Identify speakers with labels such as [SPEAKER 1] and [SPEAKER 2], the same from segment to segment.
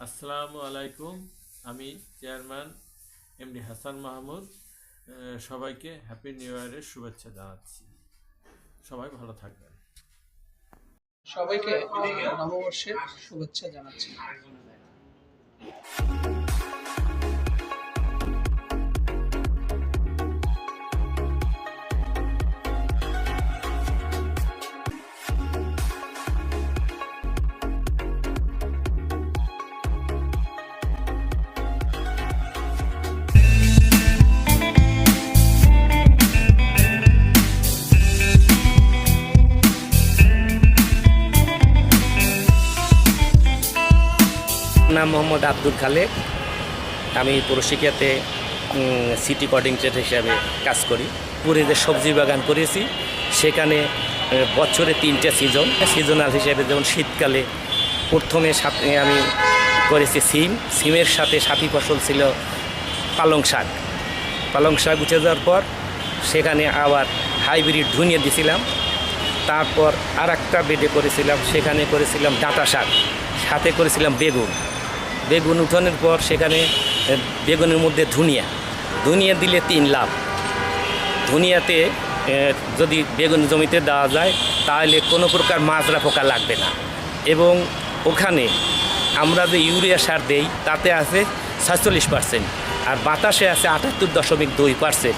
[SPEAKER 1] আসসালামু আলাইকুম। আমি চেয়ারম্যান এমডি হাসান মাহমুদ সবাইকে হ্যাপি নিউ ইয়ারের শুভেচ্ছা জানাচ্ছি। সবাই ভালো থাকবেন।
[SPEAKER 2] সবাইকে নববর্ষের শুভেচ্ছা জানাচ্ছি।
[SPEAKER 3] নাম মোহাম্মদ আব্দুল খালেক। আমি পৌরশিক্ষাতে সিটি কোঅর্ডিনেটর হিসাবে কাজ করি। পুরে যে সবজি বাগান করেছি সেখানে বছরে 3টে সিজনাল হিসেবে, যেমন শীতকালে প্রথমে আমি করেছি সিমের সাথে সাথী ফসল ছিল পালং শাক উঠে যাওয়ার পর সেখানে আবার হাইব্রিড ধনিয়া দিয়েছিলাম। তারপর আর একটা বেডে করেছিলাম, সেখানে করেছিলাম ডাঁটা শাক, সাথে করেছিলাম বেগুন উঠানোর পর সেখানে বেগুনের মধ্যে ধনিয়া দিলে 3 লাভ। ধনিয়াতে যদি বেগুন জমিতে দেওয়া যায় তাহলে কোনো প্রকার মাজরা পোকা লাগবে না, এবং ওখানে আমরা যে ইউরিয়া সার দেই তাতে আছে 46%, আর বাতাসে আছে 78.2%।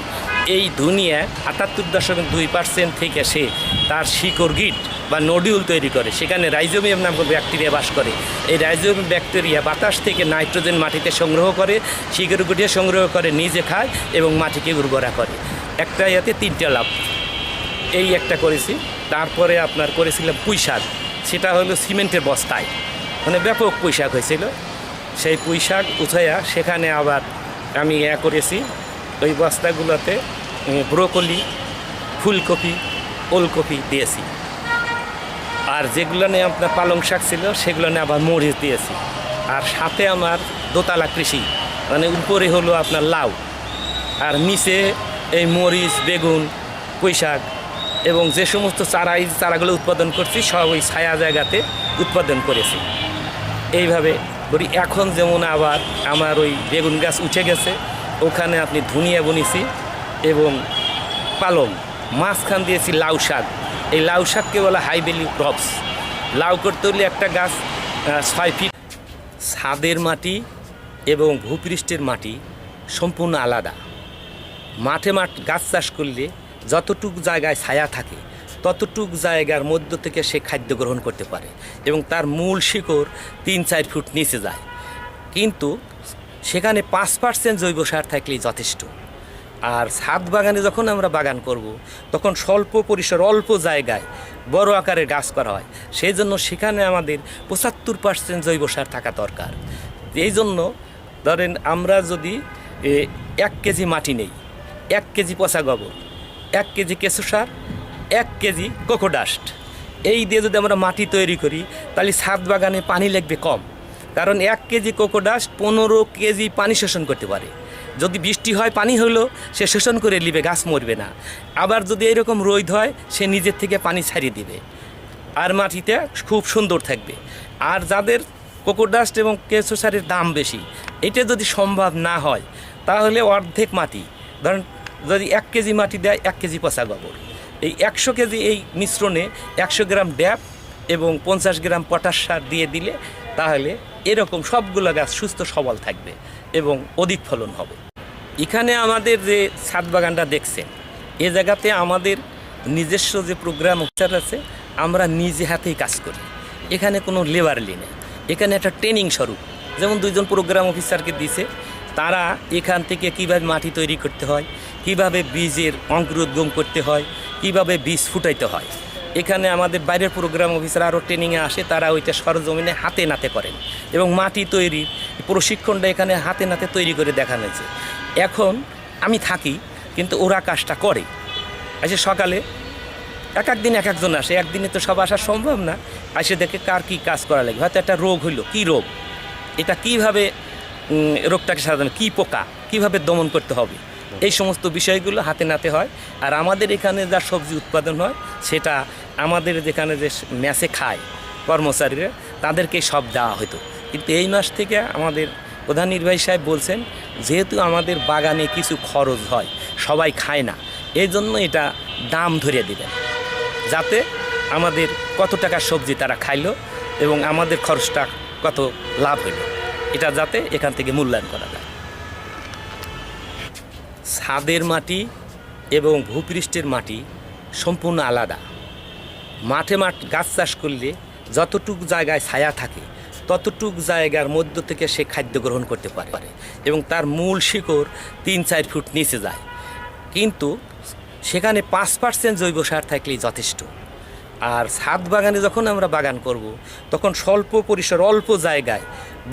[SPEAKER 3] এই ধনিয়া 78.2% থেকে সে তার শিকড় গিট বা নডিউল তৈরি করে, সেখানে রাইজোবিয়াম নামক ব্যাকটেরিয়া বাস করে। এই রাইজোবিয়াম ব্যাকটেরিয়া বাতাস থেকে নাইট্রোজেন মাটিতে সংগ্রহ করে, শিকড় গুটিয়ে সংগ্রহ করে, নিজে খায় এবং মাটিকে উর্বরা করে। একটা ইয়াতে 3টে লাভ। এই একটা করেছি। তারপরে আপনার করেছিলাম পুঁই শাক, সেটা হলো সিমেন্টের বস্তায়, মানে ব্যাপক পুঁই শাক হয়েছিল। সেই পুঁই শাক উঠাইয়া সেখানে আবার আমি করেছি ওই বস্তাগুলোতে ব্রোকলি, ফুলকপি, ওলকপি দিয়েছি। আর যেগুলো নিয়ে আপনার পালং শাক ছিল সেগুলো নিয়ে আবার মরিচ দিয়েছি। আর সাথে আমার দোতলা কৃষি, মানে উপরে হলো আপনার লাউ, আর নিচে এই মরিচ, বেগুন, পুঁই শাক এবং যে সমস্ত চারাগুলো উৎপাদন করছি সব ওই ছায়া জায়গাতে উৎপাদন করেছি। এইভাবে করি। এখন যেমন আবার আমার ওই বেগুন গাছ উঠে গেছে, ওখানে আপনি ধনিয়া বুনেছি এবং পালং, মাঝখান দিয়েছি লাউ শাক। এই লাউ শাককে বলা হাই ভ্যালু ক্রপস। লাউ করতে হলে একটা গাছ 6 ফিট। ছাদের মাটি এবং ভূপৃষ্ঠের মাটি সম্পূর্ণ আলাদা। মাঠে গাছ চাষ করলে যতটুক জায়গায় ছায়া থাকে ততটুক জায়গার মধ্য থেকে সে খাদ্য গ্রহণ করতে পারে এবং তার মূল শিকড় 3-4 ফুট নিচে যায়। কিন্তু সেখানে 5% জৈব সার থাকলেই যথেষ্ট। আর ছাদ বাগানে যখন আমরা বাগান করব তখন স্বল্প পরিসর, অল্প জায়গায় বড় আকারের গাছ করা হয়, সেই জন্য সেখানে আমাদের 75% জৈব সার থাকা দরকার। এই জন্য ধরেন আমরা যদি 1 কেজি মাটি নেই, 1 কেজি পচা গোবর, 1 কেজি কেঁচো সার, 1 কেজি কোকোডাস্ট, এই দিয়ে যদি আমরা মাটি তৈরি করি তাহলে ছাদ বাগানে পানি লাগবে কম। কারণ 1 কেজি কোকোডাস্ট 15 কেজি পানি শোষণ করতে পারে। যদি বৃষ্টি হয়, পানি হলো সে শোষণ করে নিবে, গাছ মরবে না। আবার যদি এরকম রোদ হয় সে নিজের থেকে পানি ছাড়িয়ে দিবে, আর মাটিতে খুব সুন্দর থাকবে। আর যাদের কোকোডাস্ট এবং কেঁচো সারের দাম বেশি, এটা যদি সম্ভব না হয় তাহলে অর্ধেক মাটি, ধরেন যদি 1 কেজি মাটি দেয় 1 কেজি পচা গোবর, এই 100 কেজি এই মিশ্রণে 100 গ্রাম ড্যাপ এবং 50 গ্রাম পটাশ সার দিয়ে দিলে তাহলে এরকম সবগুলো গাছ সুস্থ সবল থাকবে এবং অধিক ফলন হবে। এখানে আমাদের যে ছাদ বাগানটা দেখছেন, এ জায়গাতে আমাদের নিজস্ব যে প্রোগ্রাম অফিসার আছে, আমরা নিজে হাতেই কাজ করি। এখানে কোনো লেবার নেই, এখানে একটা ট্রেনিং স্বরূপ। যেমন 2জন প্রোগ্রাম অফিসারকে দিছে, তারা এখান থেকে কিভাবে মাটি তৈরি করতে হয়, কিভাবে বীজের অঙ্কুরোদ্গম করতে হয়, কিভাবে বীজ ফুটাইতে হয়। এখানে আমাদের বাইরের প্রোগ্রাম অফিসার আরও ট্রেনিংয়ে আসে, তারা ওইটা সরজমিনে হাতে নাতে করেন এবং মাটি তৈরির প্রশিক্ষণটা এখানে হাতে নাতে তৈরি করে দেখানো হয়েছে। এখন আমি থাকি কিন্তু ওরা কাজটা করে। আচ্ছা, সকালে এক দিন এক একজন আসে, একদিনে তো সব আসা সম্ভব না। আসে দেখে কার কী কাজ করা লাগে, হয়তো একটা রোগ হইলো, কী রোগ, এটা কীভাবে রোগটাকে সাধারণ, কী পোকা কীভাবে দমন করতে হবে, এই সমস্ত বিষয়গুলো হাতে নাতে হয়। আর আমাদের এখানে যা সবজি উৎপাদন হয় সেটা আমাদের যেখানে যে ম্যাচে খায় কর্মচারীরা, তাদেরকে সব দেওয়া হতো। কিন্তু এই মাস থেকে আমাদের প্রধান নির্বাহী সাহেব বলছেন যেহেতু আমাদের বাগানে কিছু খরচ হয়, সবাই খায় না, এই জন্য এটা দাম ধরে দেবেন, যাতে আমাদের কত টাকার সবজি তারা খাইলো এবং আমাদের খরচটা কত লাভ হইল, এটা যাতে এখান থেকে মূল্যায়ন করা যায়। ছাদের মাটি এবং ভূপৃষ্ঠের মাটি সম্পূর্ণ আলাদা। মাঠে গাছ চাষ করলে যতটুকু জায়গায় ছায়া থাকে ততটুক জায়গার মধ্য থেকে সে খাদ্য গ্রহণ করতে পারে এবং তার মূল শিকড় 3-4 ফুট নিচে যায়, কিন্তু সেখানে 5% জৈব সার থাকলেই যথেষ্ট। আর ছাদ বাগানে যখন আমরা বাগান করব তখন স্বল্প পরিসর অল্প জায়গায়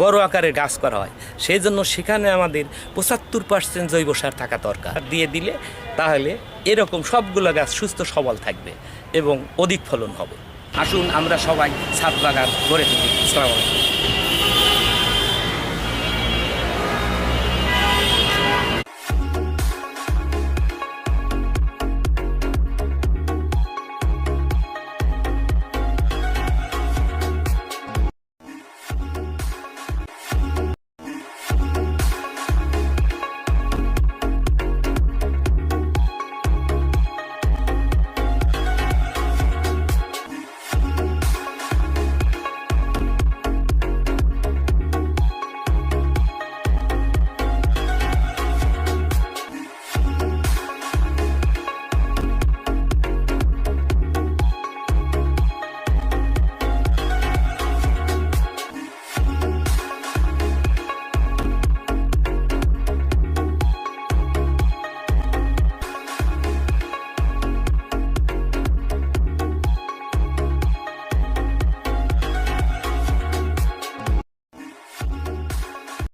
[SPEAKER 3] বড় আকারের গাছ করা হয়, সেই জন্য সেখানে আমাদের 75% জৈব সার থাকা দরকার। দিয়ে দিলে তাহলে এরকম সবগুলো গাছ সুস্থ সবল থাকবে এবং অধিক ফলন হবে। আসুন আমরা সবাই ছাদ বাগান গড়ে তুলি। আসসালামু আলাইকুম।